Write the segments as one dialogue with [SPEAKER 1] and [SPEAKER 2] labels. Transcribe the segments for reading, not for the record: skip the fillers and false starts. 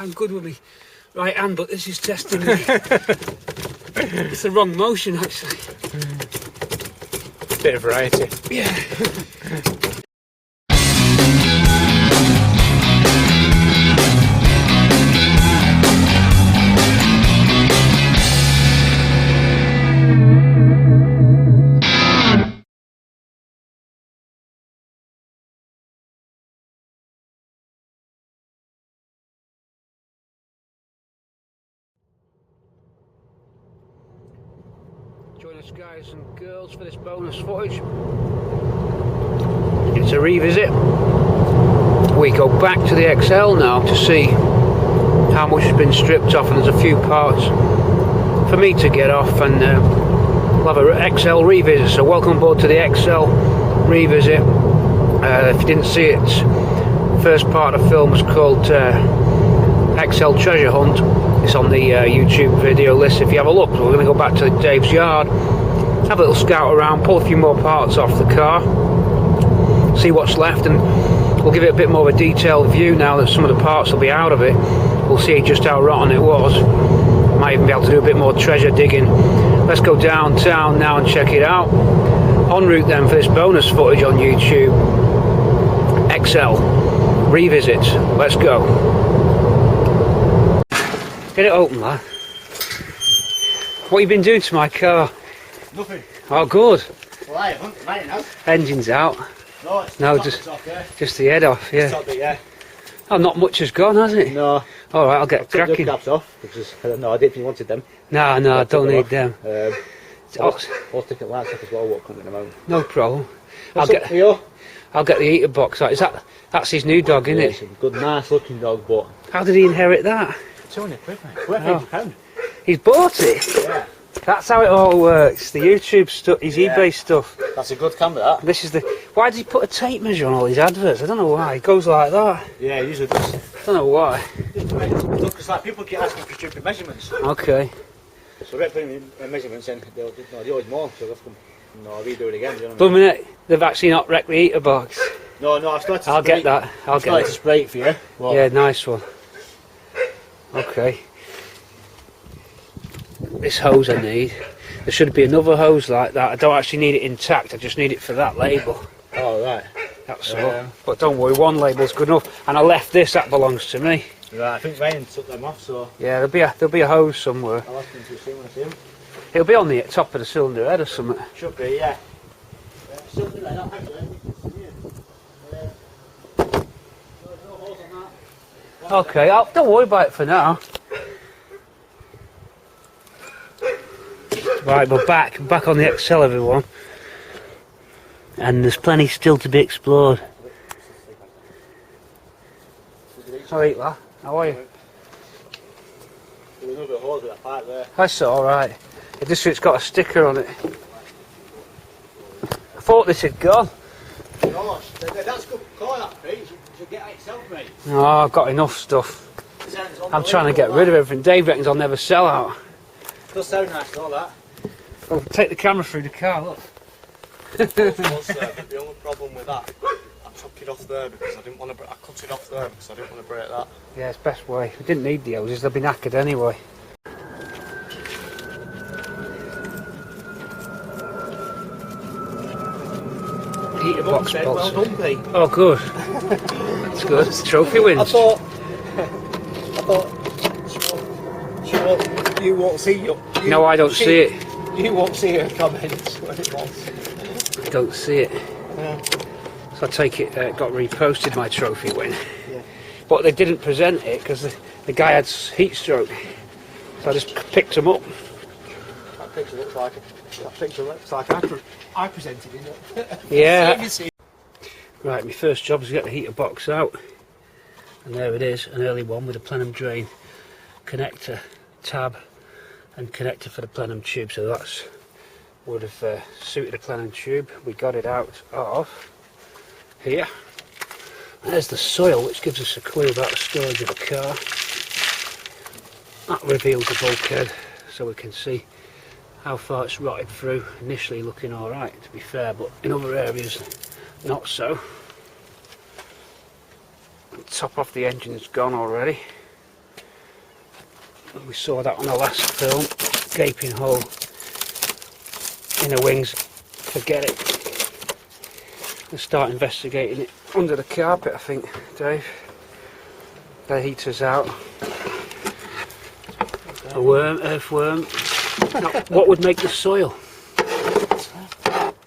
[SPEAKER 1] I'm good with me right hand, but this is testing me. It's the wrong motion, actually.
[SPEAKER 2] Bit of variety.
[SPEAKER 1] Yeah. Join us, guys and girls, for this bonus footage. It's a revisit. We go back to the XL now to see how much has been stripped off, and there's a few parts for me to get off, and we'll have a XL revisit. So welcome aboard to the XL revisit. If you didn't see it, first part of the film was called XL Treasure Hunt. It's on the YouTube video list. If you have a look, we're going to go back to Dave's yard, have a little scout around, pull a few more parts off the car, see what's left, and we'll give it a bit more of a detailed view now that some of the parts will be out of it. We'll see just how rotten it was. Might even be able to do a bit more treasure digging. Let's go downtown now and check it out. En route then for this bonus footage on YouTube. XL revisit. Let's go. Get it open, lad. What have you been doing to my car?
[SPEAKER 2] Nothing.
[SPEAKER 1] Oh, good.
[SPEAKER 2] Well, I haven't. Mine now.
[SPEAKER 1] Engine's out.
[SPEAKER 2] No, it's
[SPEAKER 1] No,
[SPEAKER 2] top,
[SPEAKER 1] just
[SPEAKER 2] it's okay.
[SPEAKER 1] just the head off, yeah.
[SPEAKER 2] Top bit, yeah.
[SPEAKER 1] Oh, not much has gone, has it?
[SPEAKER 2] No.
[SPEAKER 1] All right, I'll get
[SPEAKER 2] Took the
[SPEAKER 1] cracking.
[SPEAKER 2] caps off because I don't know. I didn't think you wanted them.
[SPEAKER 1] No, no, I don't need them.
[SPEAKER 2] I'll stick the lights off as well. What coming in a moment?
[SPEAKER 1] No problem.
[SPEAKER 2] What's up, Leo?
[SPEAKER 1] I'll get the eater box out. That's his new dog, isn't
[SPEAKER 2] Yeah,
[SPEAKER 1] it?
[SPEAKER 2] it's a good, nice looking dog, but
[SPEAKER 1] How did he inherit that?
[SPEAKER 2] 200 quid, mate. Worth £80.
[SPEAKER 1] He's bought it.
[SPEAKER 2] Yeah.
[SPEAKER 1] That's how it all works. The YouTube stuff, his eBay stuff.
[SPEAKER 2] That's a good camera, that.
[SPEAKER 1] This is the. Why does he put a tape measure on all these adverts? I don't know why. It goes like that.
[SPEAKER 2] Yeah, he usually does.
[SPEAKER 1] I don't know why.
[SPEAKER 2] Because like people keep asking for stupid measurements.
[SPEAKER 1] Okay.
[SPEAKER 2] So we're putting measurements in. They always more, so they'll come. No, I'll redo it again. Do you know what I
[SPEAKER 1] But a
[SPEAKER 2] mean?
[SPEAKER 1] minute, they've actually not wrecked the eater box.
[SPEAKER 2] No, I've started to
[SPEAKER 1] I'll
[SPEAKER 2] spray
[SPEAKER 1] get that. I'll
[SPEAKER 2] I've
[SPEAKER 1] get
[SPEAKER 2] started to
[SPEAKER 1] it.
[SPEAKER 2] spray it for you. Well,
[SPEAKER 1] Yeah, nice one. Okay. This hose I need. There should be another hose like that. I don't actually need it intact. I just need it for that label.
[SPEAKER 2] Oh, right.
[SPEAKER 1] That's all. But don't worry, one label's good enough. And I left this. That belongs to me.
[SPEAKER 2] Right, I think Ryan took them off, so
[SPEAKER 1] Yeah, there'll be a hose somewhere.
[SPEAKER 2] I'll ask him to see when I see him.
[SPEAKER 1] It'll be on the top of the cylinder head or something.
[SPEAKER 2] Should be, yeah. Something like that, actually. No holes on that.
[SPEAKER 1] Okay, don't worry about it for now. Right, we're back on the XL, everyone. And there's plenty still to be explored. Sorry, lad. How are you?
[SPEAKER 2] There's another hole with that part there.
[SPEAKER 1] That's alright. It's got a sticker on it. I thought this had gone.
[SPEAKER 2] No, that's good call, that, Pete. You should get that yourself, mate.
[SPEAKER 1] No, I've got enough stuff. I'm trying to get rid of everything. Dave reckons I'll never sell out.
[SPEAKER 2] Does sound nice, all that.
[SPEAKER 1] I'll take the camera through the car, look.
[SPEAKER 3] The only problem with that, I took it off there because I didn't want to. I cut it off there because I didn't want to break that.
[SPEAKER 1] Yeah, it's best way. We didn't need the hoses, they'll be knackered anyway. Heater box bolts.
[SPEAKER 2] Well done, Pete.
[SPEAKER 1] Oh, good. That's good. Trophy wins.
[SPEAKER 2] I thought, sure, you won't see
[SPEAKER 1] No, I don't see it.
[SPEAKER 2] You won't see her comments when it was.
[SPEAKER 1] I don't see it.
[SPEAKER 2] Yeah.
[SPEAKER 1] So I take it got reposted, my trophy win.
[SPEAKER 2] Yeah.
[SPEAKER 1] But they didn't present it because the guy had heat stroke. So I just picked him up.
[SPEAKER 2] That picture looks like I presented it.
[SPEAKER 1] Yeah. Right, my first job is to get the heater box out. And there it is, an early one with a plenum drain connector, tab and connector for the plenum tube. So that's would have suited a plenum tube. We got it out of here. There's the soil, which gives us a clue about the storage of the car. That reveals the bulkhead so we can see how far it's rotted through. Initially looking alright, to be fair, but in other areas not so. The top off the engine's gone already. We saw that on the last film. Gaping hole in the wings. Forget it. Let's start investigating it under the carpet, I think, Dave. The heater's out. A worm, earthworm. Now, what would make the soil?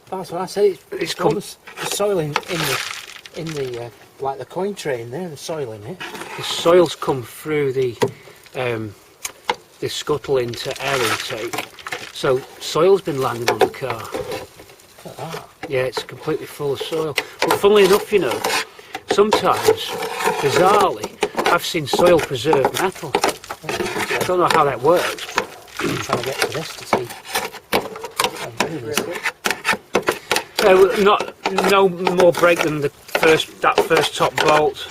[SPEAKER 4] That's what I said.
[SPEAKER 1] It's
[SPEAKER 4] all the soil in the like the coin train there. The soil in it.
[SPEAKER 1] The soil's come through the scuttle into air intake. So soil's been landing on the car.
[SPEAKER 4] Look at that.
[SPEAKER 1] Yeah, it's completely full of soil. But funnily enough, you know, sometimes, bizarrely, I've seen soil preserve metal. I don't know how that works, but
[SPEAKER 4] I'm trying to get to this to see.
[SPEAKER 1] no more break than that first top bolt.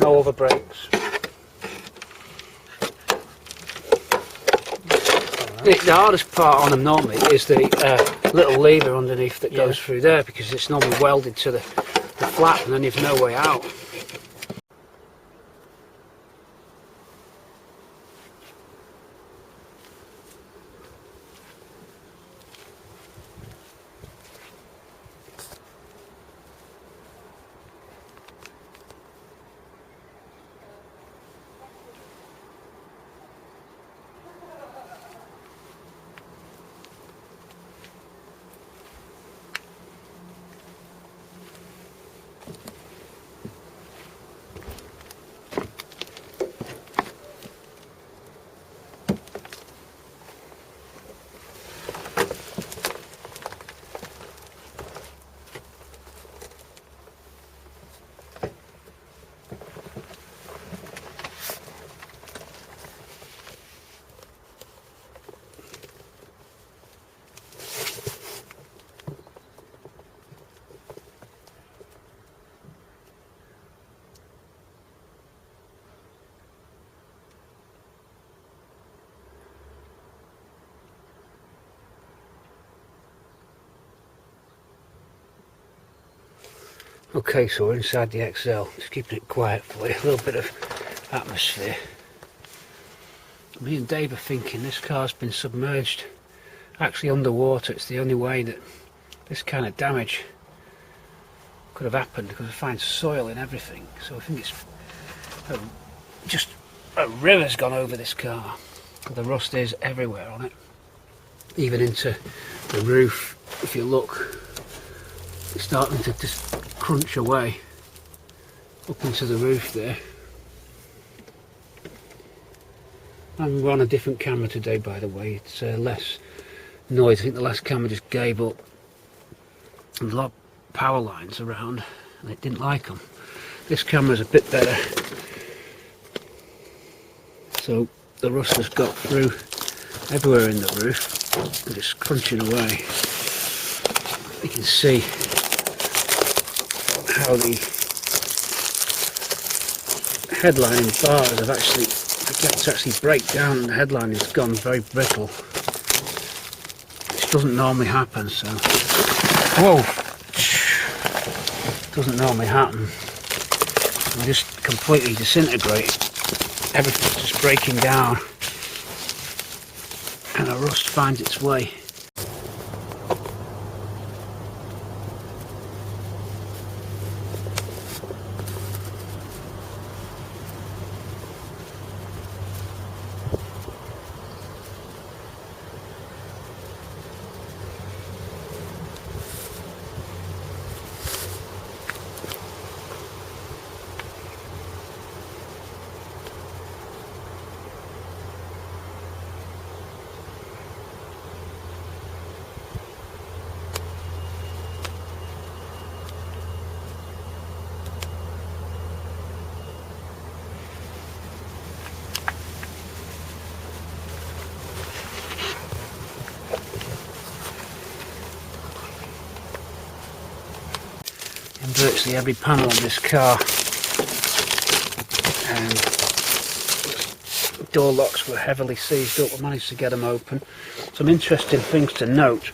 [SPEAKER 1] No other breaks. The hardest part on them normally is the little lever underneath that goes through there, because it's normally welded to the flap and then you've no way out. Okay, so we're inside the XL, just keeping it quiet for you, a little bit of atmosphere. Me and Dave are thinking this car's been submerged, actually underwater. It's the only way that this kind of damage could have happened, because I find soil in everything. So I think it's just a river's gone over this car. The rust is everywhere on it, even into the roof. If you look, it's starting to just crunch away up into the roof there. And we're on a different camera today, by the way. It's less noise. I think the last camera just gave up. There's a lot of power lines around and it didn't like them. This camera's a bit better, so the rust has got through everywhere in the roof and it's crunching away. You can see how the headlining bars have actually, to actually break down, and the headline has gone very brittle, which doesn't normally happen. So, whoa, doesn't normally happen. They just completely disintegrate. Everything's just breaking down, and the rust finds its way. Virtually every panel on this car, and door locks were heavily seized up. We managed to get them open. Some interesting things to note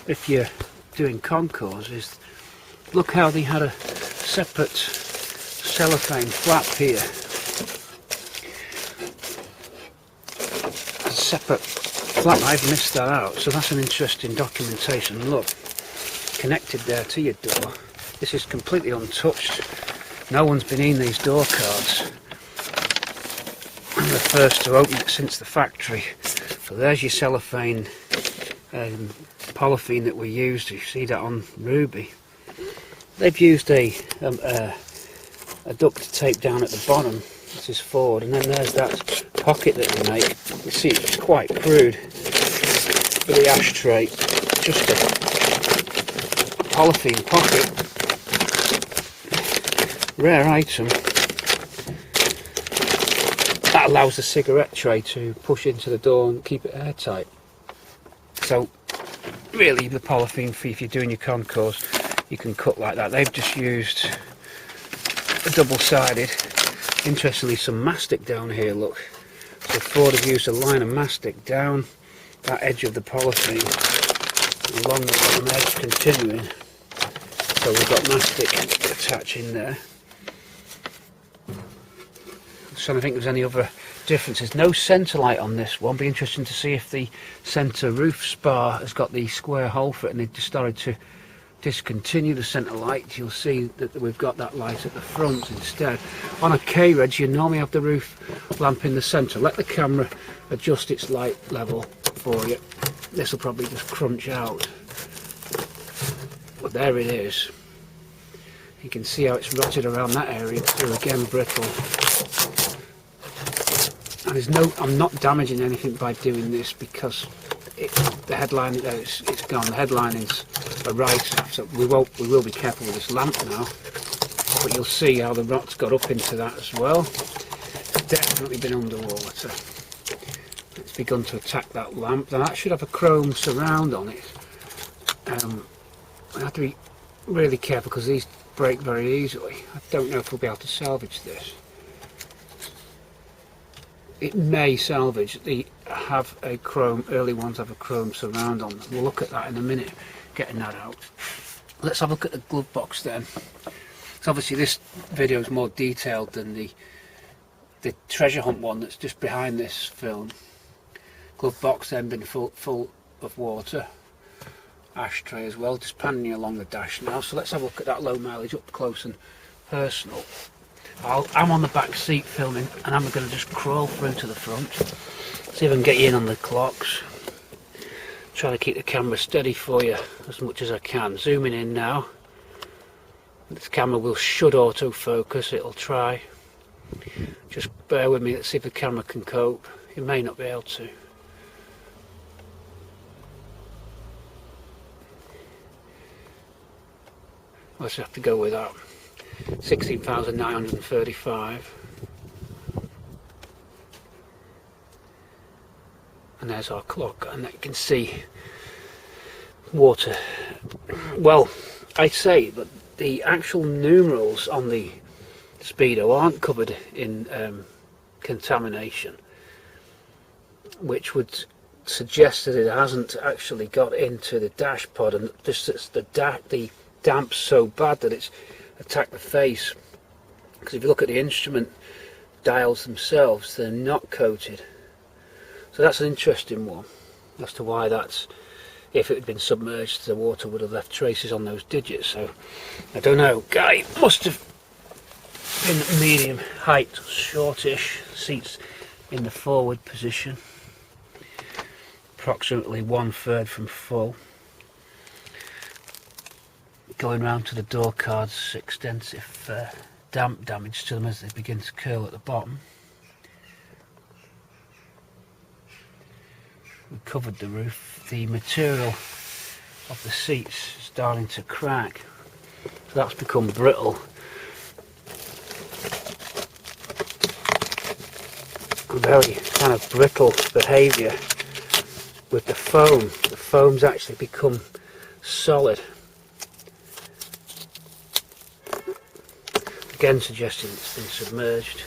[SPEAKER 1] if you're doing concours is, look how they had a separate cellophane flap here. separate flap. I've missed that out, so that's an interesting documentation. Look, connected there to your door. This is completely untouched. No one's been in these door cards. I'm the first to open it since the factory. So there's your cellophane polythene that we used. You see that on Ruby. They've used a duct tape down at the bottom. This is forward, and then there's that pocket that they make. You see, it's quite crude for the ashtray. Just a polythene pocket. Rare item. That allows the cigarette tray to push into the door and keep it airtight. So really the polythene free, if you're doing your concourse, you can cut like that. They've just used a double-sided, interestingly some mastic down here, look. So Ford have used a line of mastic down that edge of the polythene along the bottom edge continuing. So we've got mastic attaching there. So I think there's any other differences. No centre light on this one. Be interesting to see if the centre roof spar has got the square hole for it, and they've just started to discontinue the centre light. You'll see that we've got that light at the front instead. On a K-Reg you normally have the roof lamp in the centre. Let the camera adjust its light level for you. This will probably just crunch out. But there it is. You can see how it's rotted around that area through, again brittle. And there's no, I'm not damaging anything by doing this because the headline, it's gone. The headlinings are right, so we will be careful with this lamp now. But you'll see how the rot's got up into that as well. It's definitely been underwater. It's begun to attack that lamp. Now that should have a chrome surround on it. I have to be really careful because these break very easily. I don't know if we'll be able to salvage this. It may salvage. They have a chrome, early ones have a chrome surround on them. We'll look at that in a minute, getting that out. Let's have a look at the glove box then. So obviously this video is more detailed than the treasure hunt one that's just behind this film. Glove box then been full of water. Ashtray as well, just panning along the dash now. So let's have a look at that low mileage up close and personal. I'm on the back seat filming, and I'm going to just crawl through to the front, see if I can get you in on the clocks. Try to keep the camera steady for you as much as I can. Zooming in now. This camera should autofocus, it'll try. Just bear with me, let's see if the camera can cope. It may not be able to. Let's have to go with that. 16,935. And there's our clock, and you can see water. Well, I'd say that the actual numerals on the Speedo aren't covered in contamination, which would suggest that it hasn't actually got into the dash pod, and just the damp's so bad that it's attack the face. Because if you look at the instrument dials themselves, they're not coated. So that's an interesting one as to why that's, if it had been submerged, the water would have left traces on those digits. So I don't know. Guy must have been medium height, shortish, seats in the forward position, approximately 1/3 from full. Going round to the door cards, extensive damp damage to them as they begin to curl at the bottom. We covered the roof. The material of the seats is starting to crack, so that's become brittle. Very kind of brittle behaviour with the foam. The foam's actually become solid. Again suggesting it's been submerged.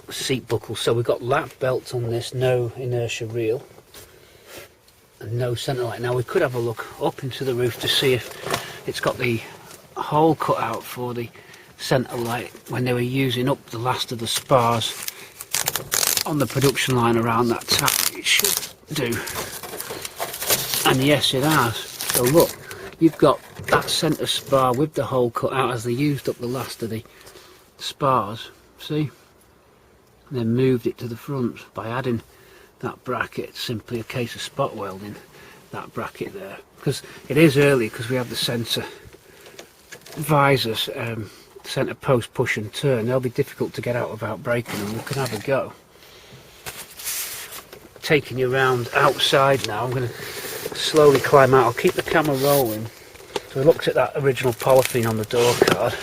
[SPEAKER 1] Seat buckle, so we've got lap belts on this, no inertia reel and no centre light. Now we could have a look up into the roof to see if it's got the hole cut out for the centre light when they were using up the last of the spars on the production line around that time. It should do. And yes, it has. So look, you've got that centre spar with the hole cut out as they used up the last of the spars, see? And then moved it to the front by adding that bracket. Simply a case of spot welding that bracket there, because it is early, because we have the centre visors, centre post push and turn. They'll be difficult to get out without breaking them. We can have a go. Taking you around outside now. I'm going to slowly climb out. I'll keep the camera rolling. So we looked at that original polythene on the door card,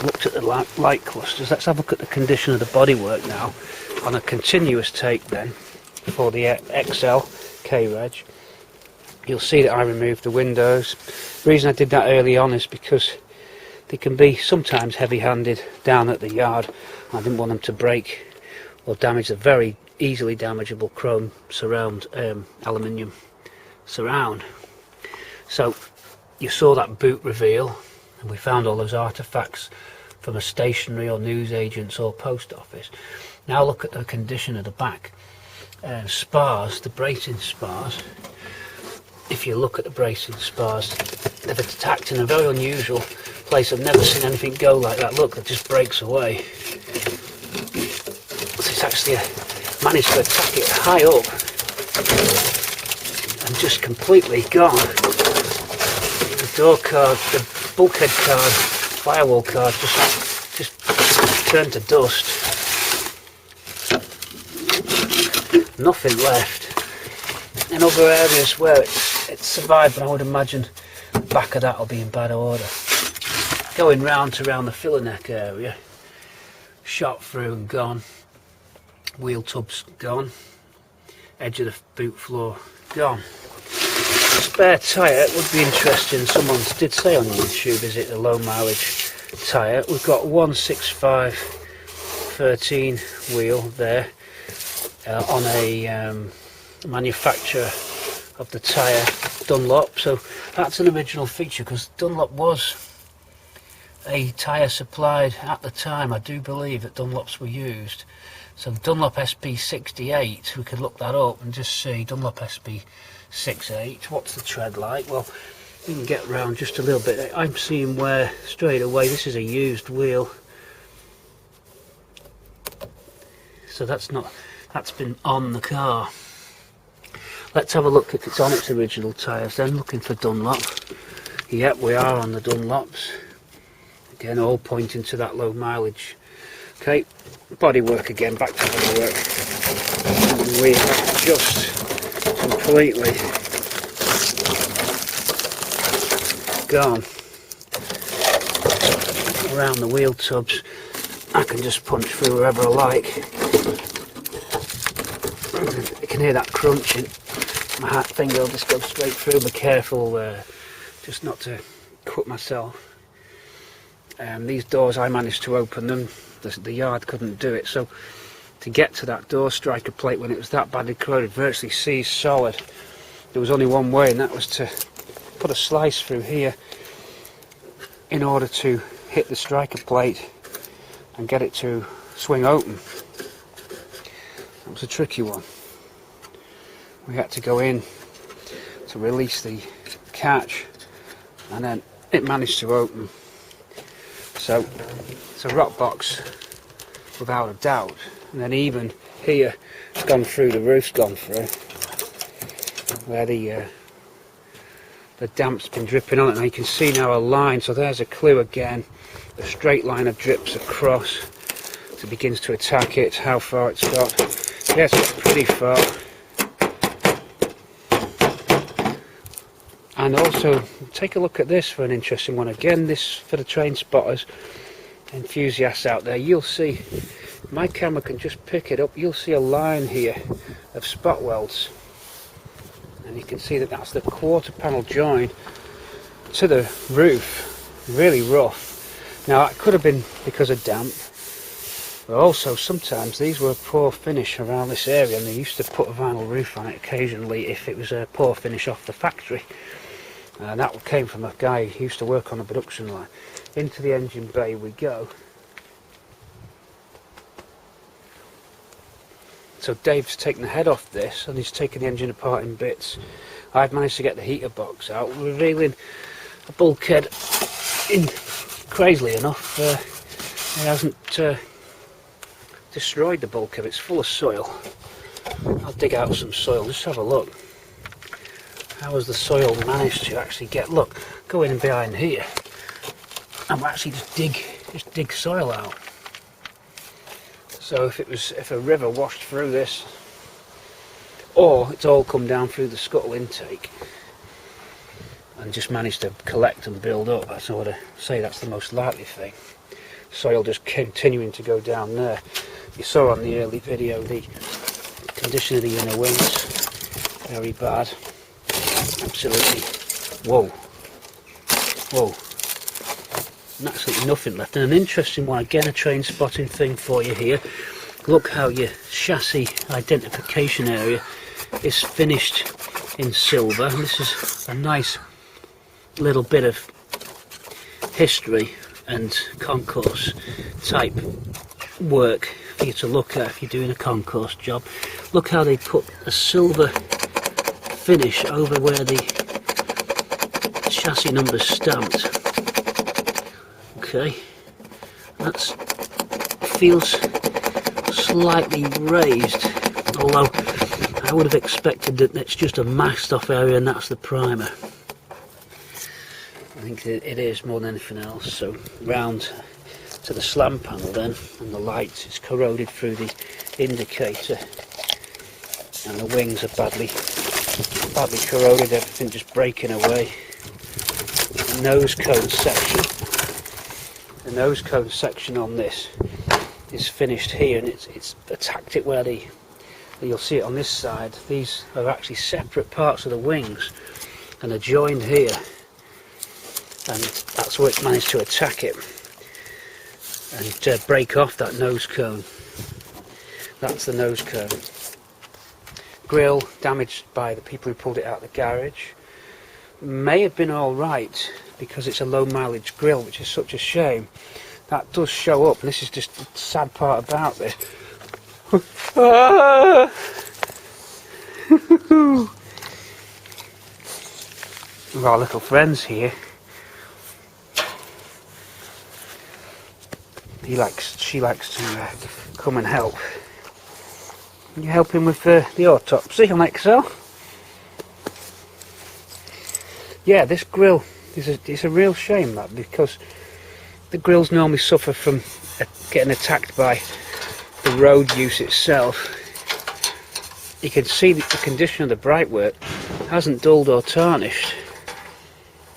[SPEAKER 1] looked at the light clusters. Let's have a look at the condition of the bodywork now on a continuous take then for the XL K-Reg. You'll see that I removed the windows. The reason I did that early on is because they can be sometimes heavy-handed down at the yard. I didn't want them to break or damage the very easily damageable chrome surround, aluminium surround. So you saw that boot reveal, and we found all those artefacts from a stationery or newsagents or post office. Now look at the condition of the back spars, the bracing spars. If you look at the bracing spars, they've attacked in a very unusual place. I've never seen anything go like that. Look, it just breaks away. It's actually managed to attack it high up and just completely gone. The door card, the bulkhead card, firewall card just turned to dust. Nothing left. In other areas where it's survived, but I would imagine the back of that will be in bad order. Going round to around the filler neck area, shot through and gone. Wheel tubs gone. Edge of the boot floor gone. Spare tyre would be interesting. Someone did say on YouTube, is it a low mileage tyre? We've got 165 13 wheel there on a manufacturer of the tyre, Dunlop. So that's an original feature, because Dunlop was a tyre supplied at the time. I do believe that Dunlops were used. So Dunlop SP68, we could look that up and just see Dunlop SP68. What's the tread like? Well, we can get round just a little bit. I'm seeing where straight away this is a used wheel. So that's been on the car. Let's have a look if it's on its original tyres then, looking for Dunlop. Yep, we are on the Dunlops. Again, all pointing to that low mileage. Okay, bodywork again, back to bodywork. And we have just completely gone around the wheel tubs. I can just punch through wherever I like. You can hear that crunching. My hat finger will just go straight through. Be careful just not to cut myself. These doors, I managed to open them. The yard couldn't do it. So to get to that door striker plate when it was that badly corroded, virtually seized solid, there was only one way, and that was to put a slice through here in order to hit the striker plate and get it to swing open. That was a tricky one. We had to go in to release the catch, and then it managed to open. So it's a rock box without a doubt. And then even here, it's gone through, the roof's gone through, where the damp's been dripping on it. Now you can see now a line, so there's a clue again, a straight line of drips across. So it begins to attack it, how far it's got. Yeah, it's got pretty far. And also, take a look at this for an interesting one. Again, this for the train spotters, enthusiasts out there. You'll see, my camera can just pick it up, you'll see a line here of spot welds. And you can see that that's the quarter panel join to the roof. Really rough. Now, that could have been because of damp. But also, sometimes these were a poor finish around this area, and they used to put a vinyl roof on it occasionally if it was a poor finish off the factory. And that came from a guy who used to work on a production line. Into the engine bay we go. So Dave's taken the head off this and he's taken the engine apart in bits. I've managed to get the heater box out, revealing a bulkhead in, crazily enough, it hasn't destroyed the bulkhead. It's full of soil. I'll dig out some soil, just have a look. How has the soil managed to actually get, look, go in behind here and actually just dig soil out. So if a river washed through this, or it's all come down through the scuttle intake and just managed to collect and build up, that's what I say, that's the most likely thing. Soil just continuing to go down there. You saw on the early video the condition of the inner wings, very bad. Absolutely, whoa, and absolutely nothing left. And an interesting one, again, a train spotting thing for you here. Look how your chassis identification area is finished in silver. And this is a nice little bit of history and concourse type work for you to look at if you're doing a concourse job. Look how they put a silver finish over where the chassis number's stamped. Okay, that feels slightly raised, although I would have expected that it's just a masked off area and that's the primer. I think it is more than anything else. So round to the slam panel then, and the lights, it's corroded through the indicator and the wings are badly corroded, everything just breaking away. The nose cone section on this is finished here, and it's attacked it where you'll see it on this side. These are actually separate parts of the wings and are joined here, and that's where it managed to attack it and break off that nose cone. That's the nose cone. Grill damaged by the people who pulled it out of the garage. May have been alright because it's a low mileage grill, which is such a shame. That does show up, and this is just the sad part about this. With our little friends here. She likes to come and help. You helping with the autopsy on XL? Yeah, this grill it's a real shame, that, because the grills normally suffer from getting attacked by the road use itself. You can see that the condition of the brightwork hasn't dulled or tarnished,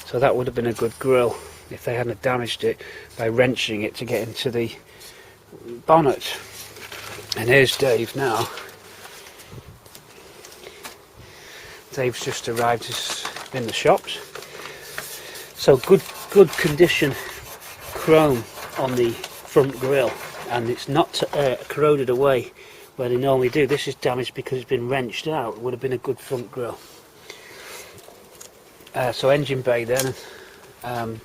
[SPEAKER 1] so that would have been a good grill if they hadn't damaged it by wrenching it to get into the bonnet. And here's Dave now. Dave's just arrived, he's in the shops. So good condition chrome on the front grille, and it's not corroded away where they normally do. This is damaged because it's been wrenched out. It would have been a good front grille. So engine bay then,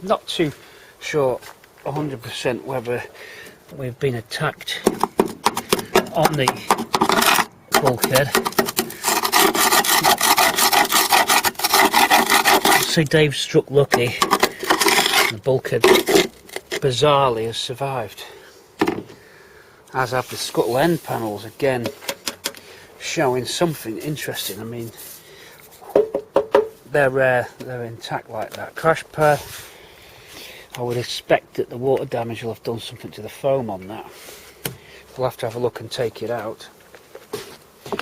[SPEAKER 1] not too sure 100% whether we've been attacked on the bulkhead. See, Dave struck lucky. The bulkhead bizarrely has survived, as have the scuttle end panels, again showing something interesting. I mean, they're rare, they're intact like that. Crash path, I would expect that the water damage will have done something to the foam on that. We'll have to have a look and take it out.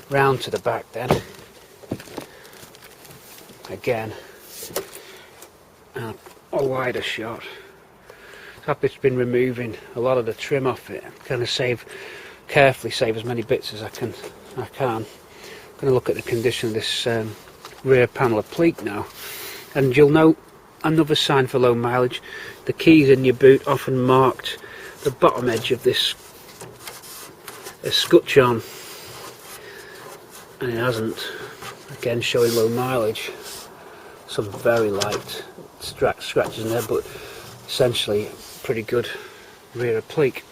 [SPEAKER 1] Round to the back then. Again, a wider shot. It's been removing a lot of the trim off it. I'm going to carefully save as many bits as I can. I'm going to look at the condition of this rear panel of pleat now, and you'll note another sign for low mileage. The keys in your boot often marked the bottom edge of this escutcheon, and it hasn't. Again, showing low mileage. Some very light scratches in there, but essentially pretty good rear applique.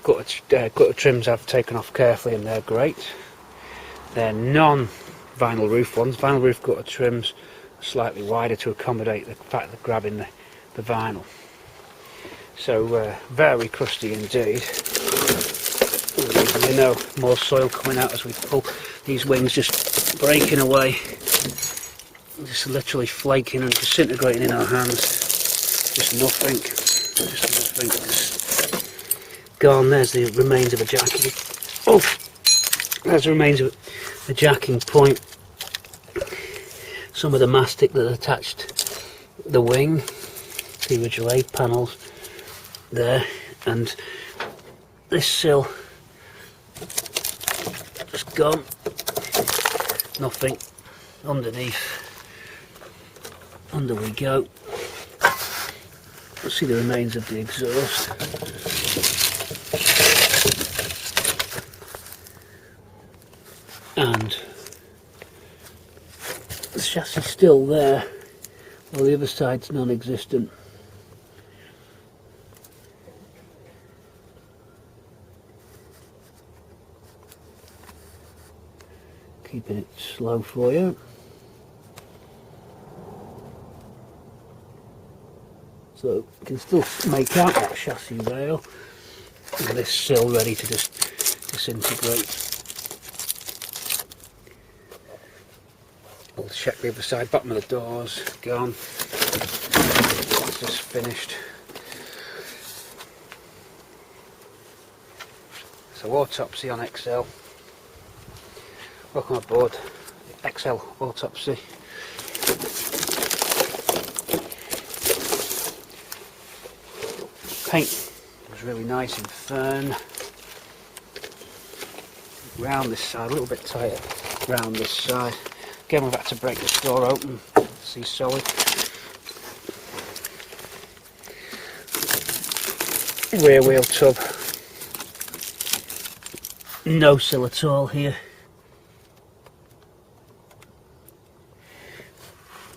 [SPEAKER 1] gutter trims I've taken off carefully, and they're great. They're non-vinyl roof ones. Vinyl roof gutter trims are slightly wider to accommodate the fact that grabbing the vinyl. So very crusty indeed. You know, more soil coming out as we pull. These wings just breaking away, just literally flaking and disintegrating in our hands. Just nothing. Just gone. There's the remains of a jacking. Oh, there's the remains of a jacking point. Some of the mastic that attached the wing, the original A panels there, and this sill just gone. Nothing underneath. Under we go. See the remains of the exhaust. And the chassis still there, while the other side's non-existent. Keeping it slow for you. So you can still make out that chassis rail, and this sill ready to just disintegrate. We'll check the other side. Bottom of the doors gone. That's just finished. So autopsy on XL. Welcome aboard XL autopsy. Paint was really nice in fern. Round this side, a little bit tighter round this side. Again, we've had to break this door open to see solid. Rear wheel tub. No sill at all here.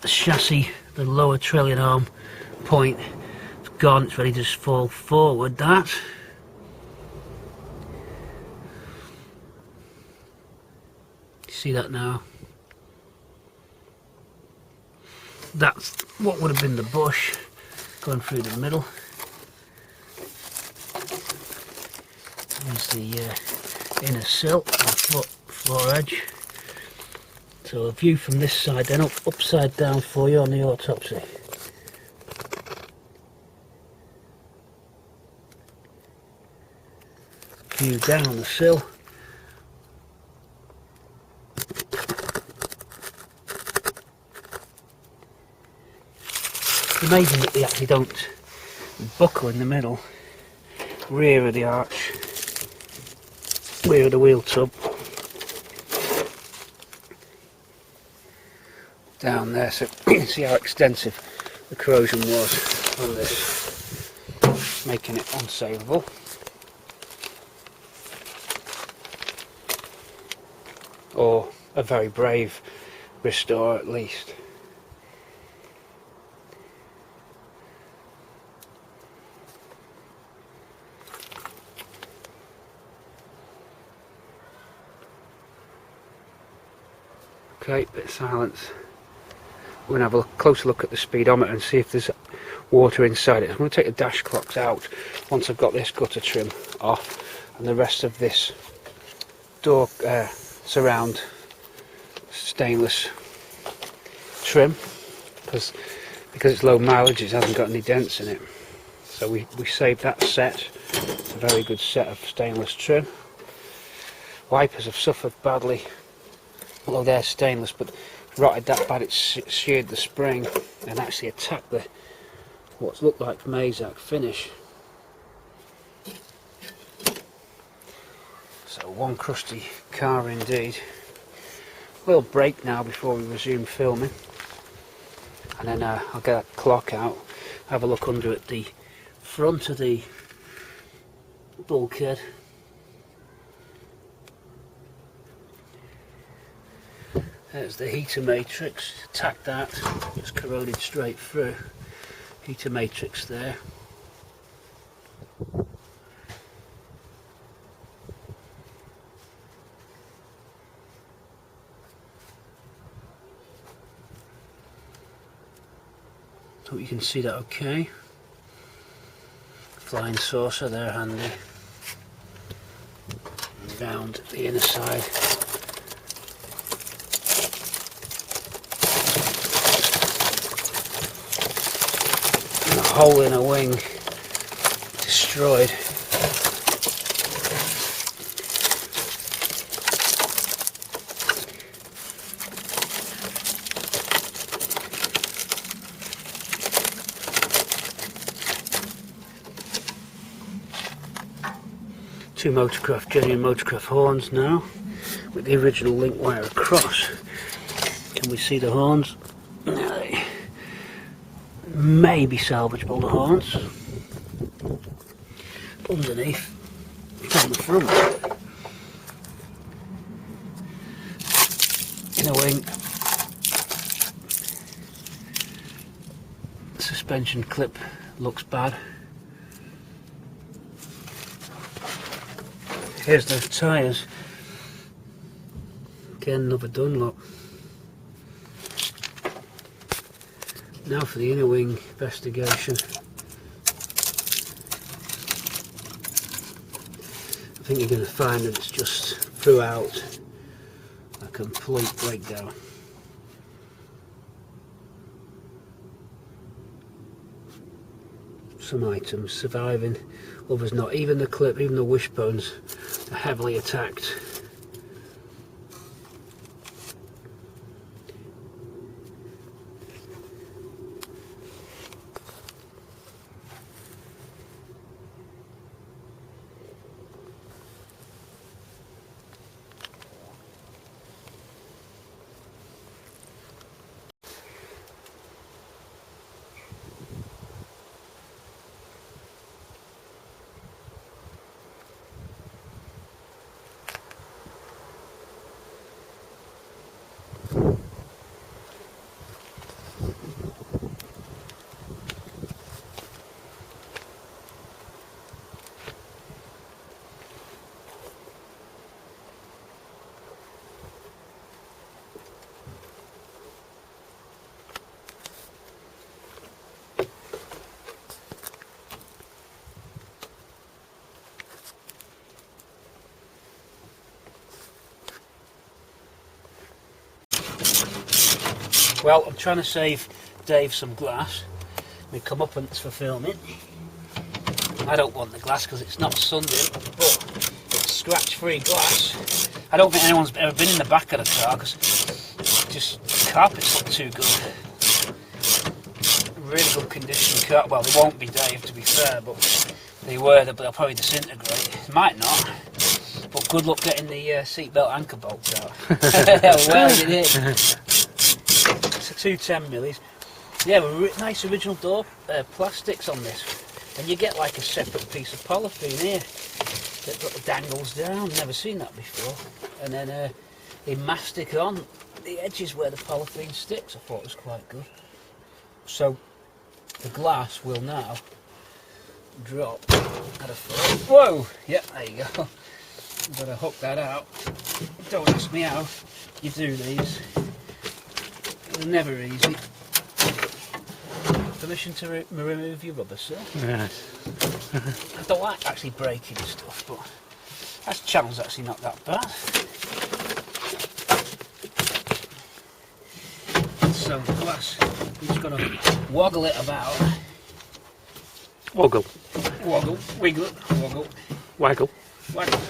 [SPEAKER 1] The chassis, the lower trailing arm point, it's gone, it's ready to just fall forward, that. You see that now? That's what would have been the bush going through the middle. There's the inner sill and floor edge. So a view from this side, then upside down for you on the autopsy. View down the sill. It's amazing that they actually don't buckle in the middle. Rear of the arch, rear of the wheel tub. Down there, so you can see how extensive the corrosion was on this, making it unsavable. Or a very brave restorer at least. Okay, bit of silence. We're going to have a closer look at the speedometer and see if there's water inside it. I'm going to take the dash clocks out once I've got this gutter trim off and the rest of this door surround stainless trim, because it's low mileage it hasn't got any dents in it. So we saved that set. It's a very good set of stainless trim. Wipers have suffered badly, although they're stainless, but rotted that bad it's sheared the spring and actually attacked the what's looked like Mazak finish. So one crusty car indeed. We'll break now before we resume filming, and then I'll get that clock out, have a look under at the front of the bulkhead. There's the heater matrix, attacked that, it's corroded straight through. Heater matrix there. Hope you can see that okay. Flying saucer there handy. Round the inner side. And a hole in a wing destroyed. Two genuine motorcraft horns now, with the original link wire across. Can we see the horns? Maybe salvageable, the horns. Underneath, on the front. Inner wing. The suspension clip looks bad. Here's the tyres. Again, another Dunlop. Now for the inner wing investigation. I think you're going to find that it's just throughout a complete breakdown. Some items surviving, others not. Even the clip, even the wishbones are heavily attacked. Well, I'm trying to save Dave some glass. My comeuppance for filming. I don't want the glass because it's not sundered, but it's scratch-free glass. I don't think anyone's ever been in the back of the car because just the carpets look too good. Really good condition car. Well, they won't be, Dave, to be fair, but they were. They'll probably disintegrate. Might not. But good luck getting the seatbelt anchor bolts out. Well, it is. It's a 210mm. Yeah, nice original door plastics on this, and you get like a separate piece of polythene here that dangles down. Never seen that before. And then they mastic on the edges where the polythene sticks. I thought it was quite good. So the glass will now drop at a foot. Whoa! Yep, there you go. I've got to hook that out. Don't ask me how you do these. They're never easy. Permission to remove your rubber, sir?
[SPEAKER 4] Yes.
[SPEAKER 1] I don't like actually breaking stuff, but that channel's actually not that bad. So the glass, I'm just going to woggle it about.
[SPEAKER 4] Woggle.
[SPEAKER 1] Woggle, wiggle, woggle,
[SPEAKER 4] Waggle.
[SPEAKER 1] waggle.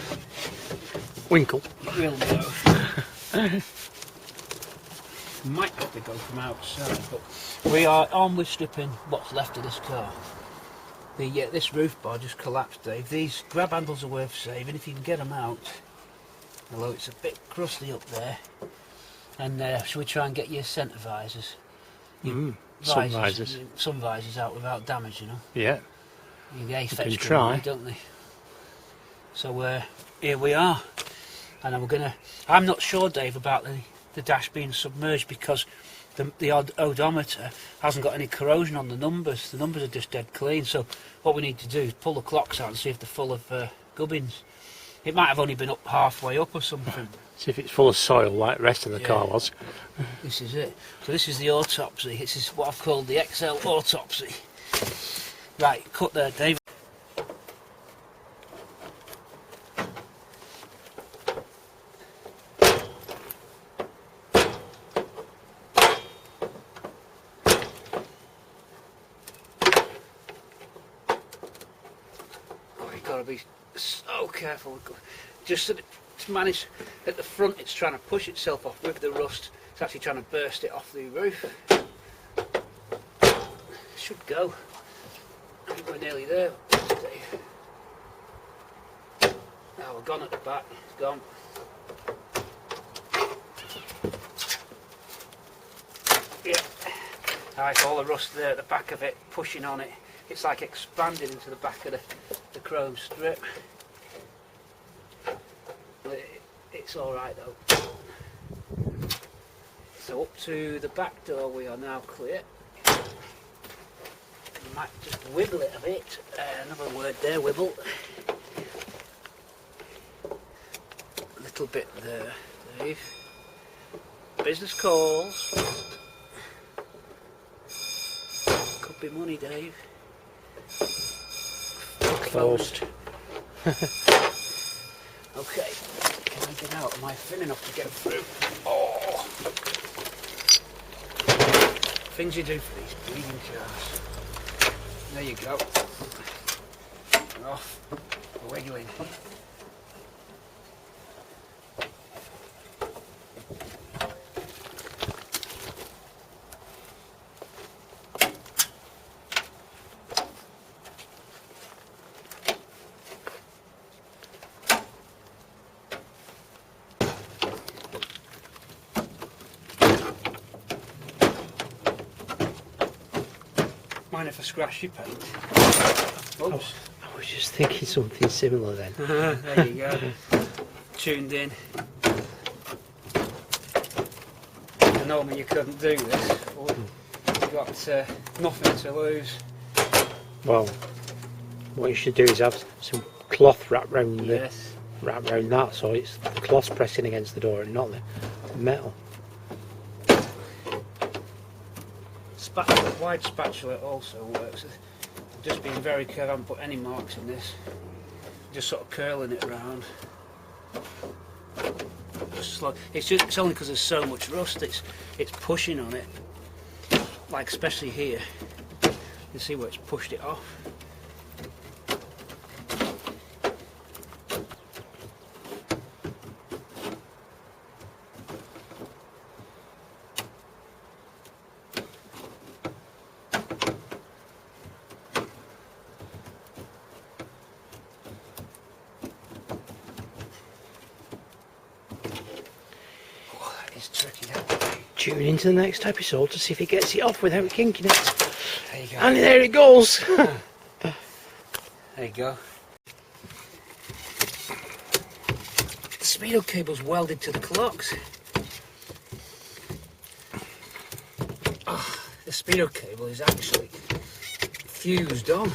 [SPEAKER 4] Winkle.
[SPEAKER 1] Will go. Might have to go from outside, but we are on with stripping what's left of this car. This roof bar just collapsed, Dave. These grab handles are worth saving if you can get them out, although it's a bit crusty up there. And shall we try and get your centre visors?
[SPEAKER 4] Some visors.
[SPEAKER 1] Some visors out without damage, you know.
[SPEAKER 4] Yeah.
[SPEAKER 1] They
[SPEAKER 4] can try.
[SPEAKER 1] Money, don't they? So here we are, and I'm not sure, Dave, about the dash being submerged because the odometer hasn't got any corrosion on the numbers. The numbers are just dead clean. So what we need to do is pull the clocks out and see if they're full of gubbins. It might have only been up halfway up or something.
[SPEAKER 4] See if it's full of soil like the rest of the
[SPEAKER 1] Yeah.
[SPEAKER 4] car was.
[SPEAKER 1] This is it. So this is the autopsy. This is what I've called the XL autopsy. Right, cut there, Dave. Gotta be so careful. Just that it's managed at the front, it's trying to push itself off with the rust. It's actually trying to burst it off the roof. It should go. I think we're nearly there, Dave. Now we're gone at the back. It's gone. Yeah. Alright, all the rust there at the back of it, pushing on it. It's like expanding into the back of the chrome strip. It's alright though. So up to the back door we are now clear. You might just wiggle it a bit. Another word there, wibble. A little bit there, Dave. Business calls. Could be money, Dave.
[SPEAKER 4] Closed.
[SPEAKER 1] Okay, can I get out? Am I thin enough to get through? Oh! Things you do for these bleeding cars. There you go. Off. Wiggling. Mind if I scratch your paint? Oops.
[SPEAKER 4] I was just thinking something similar then.
[SPEAKER 1] There you go. Tuned in. I normally you couldn't do this, but you've got nothing to lose.
[SPEAKER 4] Well, what you should do is have some cloth wrapped round
[SPEAKER 1] Yes.
[SPEAKER 4] that, so it's the cloth's pressing against the door and not the metal.
[SPEAKER 1] Wide spatula also works. Just being very careful, I haven't put any marks in this. Just sort of curling it around. Just slow. It's only because there's so much rust. It's pushing on it. Like especially here. You see where it's pushed it off. It's tricky, that.
[SPEAKER 4] Tune into the next episode to see if it gets it off without kinking it.
[SPEAKER 1] There you go.
[SPEAKER 4] And there it goes.
[SPEAKER 1] There you go. The Speedo cable's welded to the clocks. Oh, the Speedo cable is actually fused on.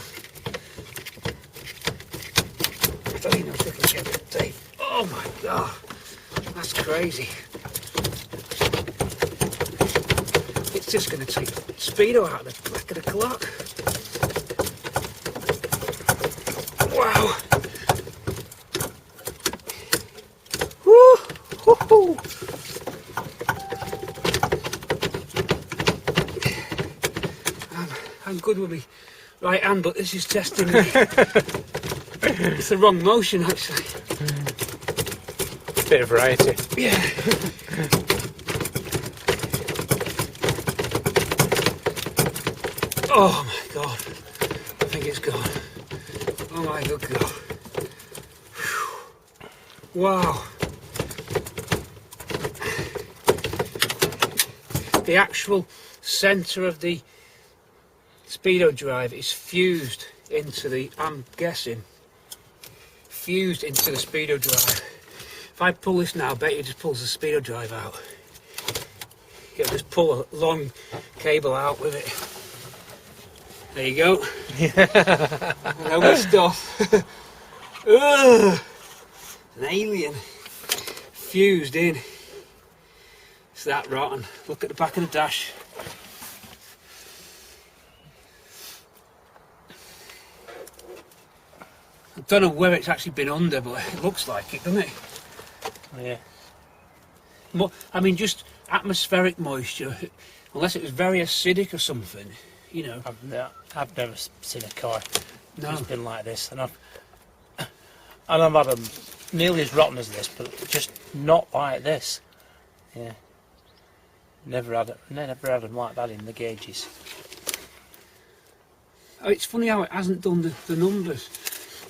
[SPEAKER 1] I don't even know if I can get it, Dave. Oh my god, that's crazy. It's just going to take Speedo out of the back of the clock. Wow. Woo! Woo-hoo. I'm good with me right hand, but this is testing me. It's the wrong motion, actually.
[SPEAKER 4] Bit of variety.
[SPEAKER 1] Yeah. Oh my god, I think it's gone. Oh my good god. Whew. Wow. The actual centre of the Speedo drive is fused into the, I'm guessing, fused into the Speedo drive. If I pull this now, I bet it just pulls the Speedo drive out. You can just pull a long cable out with it. There you go. I know my stuff. Ugh. An alien fused in. It's that rotten. Look at the back of the dash. I don't know where it's actually been under, but it looks like it, doesn't it?
[SPEAKER 4] Yeah.
[SPEAKER 1] I mean, just atmospheric moisture, unless it was very acidic or something, you know.
[SPEAKER 4] I've never seen a car that's
[SPEAKER 1] No.
[SPEAKER 4] been like this, and I've had them nearly as rotten as this, but just not like this. Yeah. Never had them like that in the gauges.
[SPEAKER 1] Oh, it's funny how it hasn't done the numbers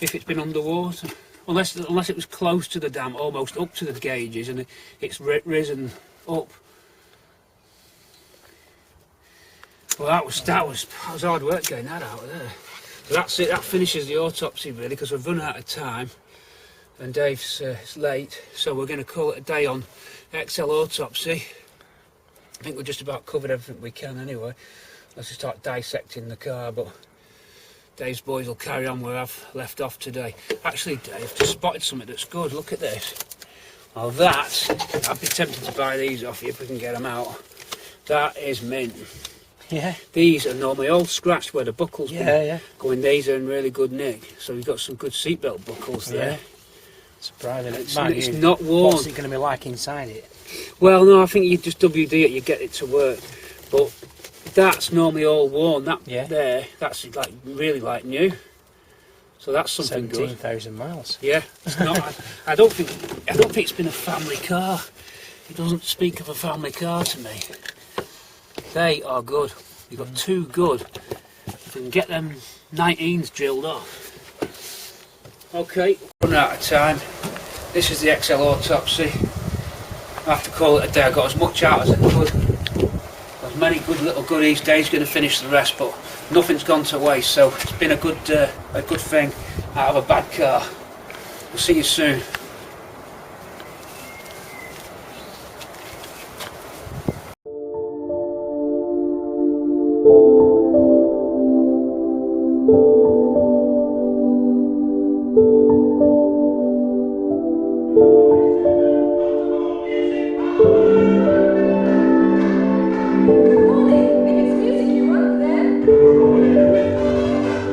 [SPEAKER 1] if it's been underwater. Unless it was close to the dam, almost up to the gauges, and it's risen up. Well, that was hard work getting that out of there. So that's it. That finishes the autopsy really, because we've run out of time, and Dave's it's late, so we're going to call it a day on XL autopsy. I think we've just about covered everything we can anyway. Let's just start dissecting the car, but Dave's boys will carry on where I've left off today. Actually, Dave, just spotted something that's good. Look at this. Well, I'd be tempted to buy these off you if we can get them out. That is mint.
[SPEAKER 4] Yeah.
[SPEAKER 1] These are normally all scratched where the buckles
[SPEAKER 4] Yeah.
[SPEAKER 1] going. These are in really good nick. So you've got some good seatbelt buckles there.
[SPEAKER 4] Yeah. Surprising.
[SPEAKER 1] It's not worn.
[SPEAKER 4] What's it going to be like inside it?
[SPEAKER 1] Well, no, I think you just WD it, you get it to work. But that's normally all worn. That that's like really like new. So that's something good.
[SPEAKER 4] 17,000 miles.
[SPEAKER 1] Yeah, it's not. I don't think it's been a family car. It doesn't speak of a family car to me. They are good. You've got two good. If we can get them 19s drilled off. Okay, running out of time. This is the XL autopsy. I have to call it a day. I got as much out as I could. As many good little goodies. Dave's going to finish the rest, but nothing's gone to waste. So it's been a good thing out of a bad car. We'll see you soon.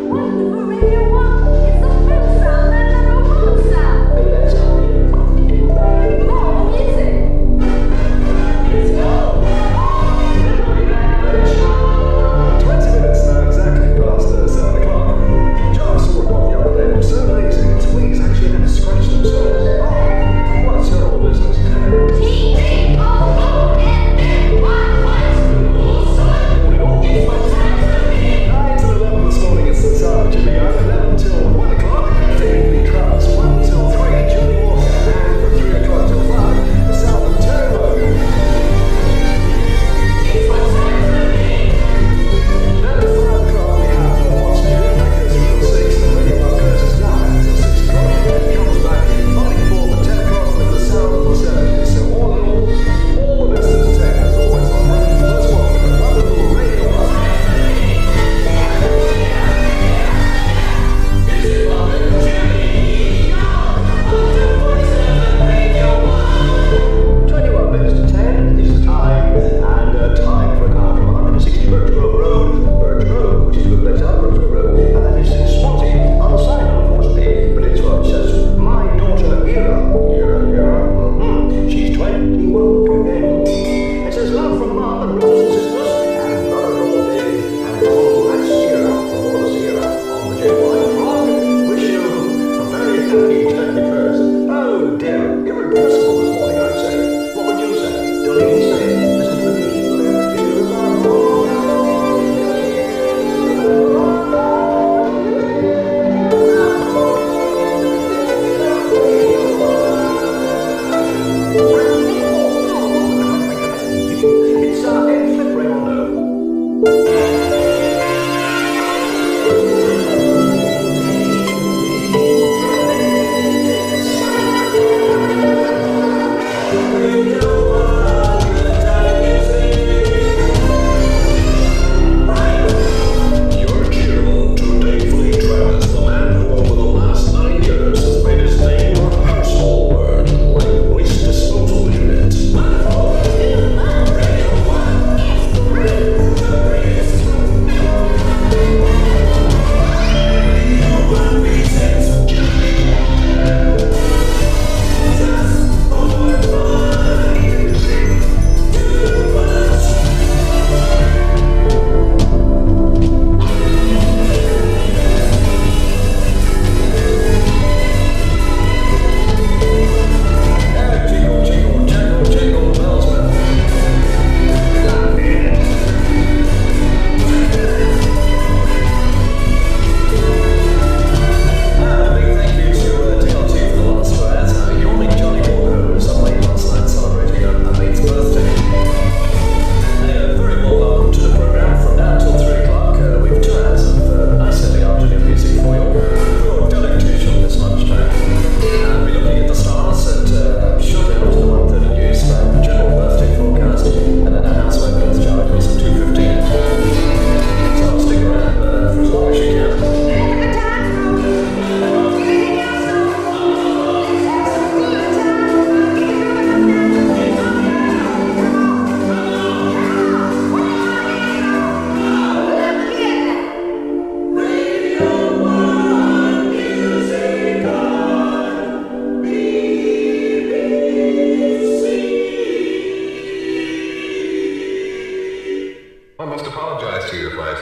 [SPEAKER 5] Wonderful radio one. It's the first sound and the robot sound.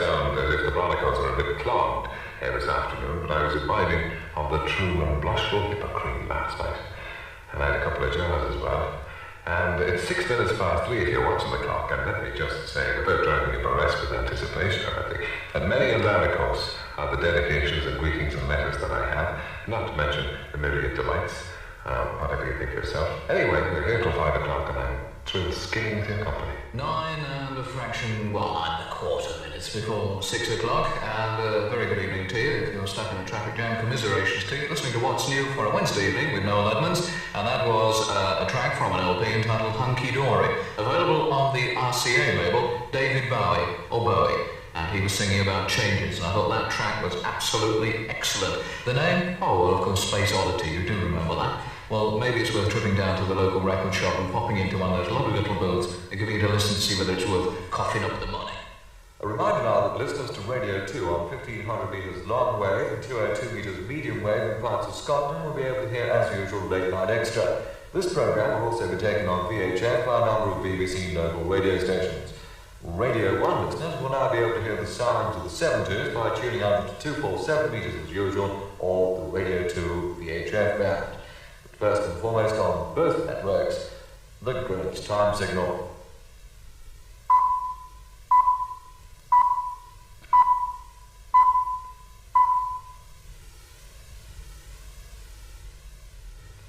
[SPEAKER 5] sound as if the barnacles are a bit clogged this afternoon, but I was imbibing of the true and blushful hippocrene last night. And I had a couple of jars as well. And it's 6 minutes past 3 if you're watching the clock, and let me just say, without driving you bereft with anticipation or anything, that many and varicose are the dedications and greetings and letters that I have, not to mention the myriad delights, whatever you think yourself. Anyway, we're here till 5 o'clock, and I'm through skimming with your company.
[SPEAKER 6] 9 and a fraction, 1 minutes before 6 o'clock, and a very good evening to you. If you're stuck in a traffic jam, commiserations to you. Listening to What's New for a Wednesday evening with Noel Edmonds, and that was a track from an LP entitled Hunky Dory, available on the RCA label, David Bowie, or Bowie. And he was singing about changes, and I thought that track was absolutely excellent. The name? Oh, well, of course, Space Oddity, you do remember that. Well, maybe it's worth tripping down to the local record shop and popping into one of those lovely little booths and giving it a listen to see whether it's worth coughing up the money.
[SPEAKER 5] A reminder now that listeners to Radio 2 on 1500 metres long wave and 202 metres medium wave in parts of Scotland will be able to hear, as usual, Late Night Extra. This programme will also be taken on VHF by a number of BBC local radio stations. Radio 1 listeners will now be able to hear the sounds of the 70s by tuning out to 247 metres as usual, or the Radio 2 VHF band. But first and foremost on both networks, the Greenwich Time Signal.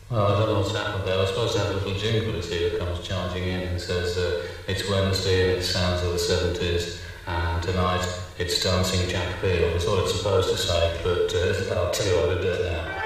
[SPEAKER 6] Well, I don't know what's happened there. I was supposed to have a little jingle, you see, that comes charging in and says it's Wednesday and it sounds of the 70s, and tonight it's Dancing Jack Peel. That's all it's supposed to say, but I'll tell you what to do it now.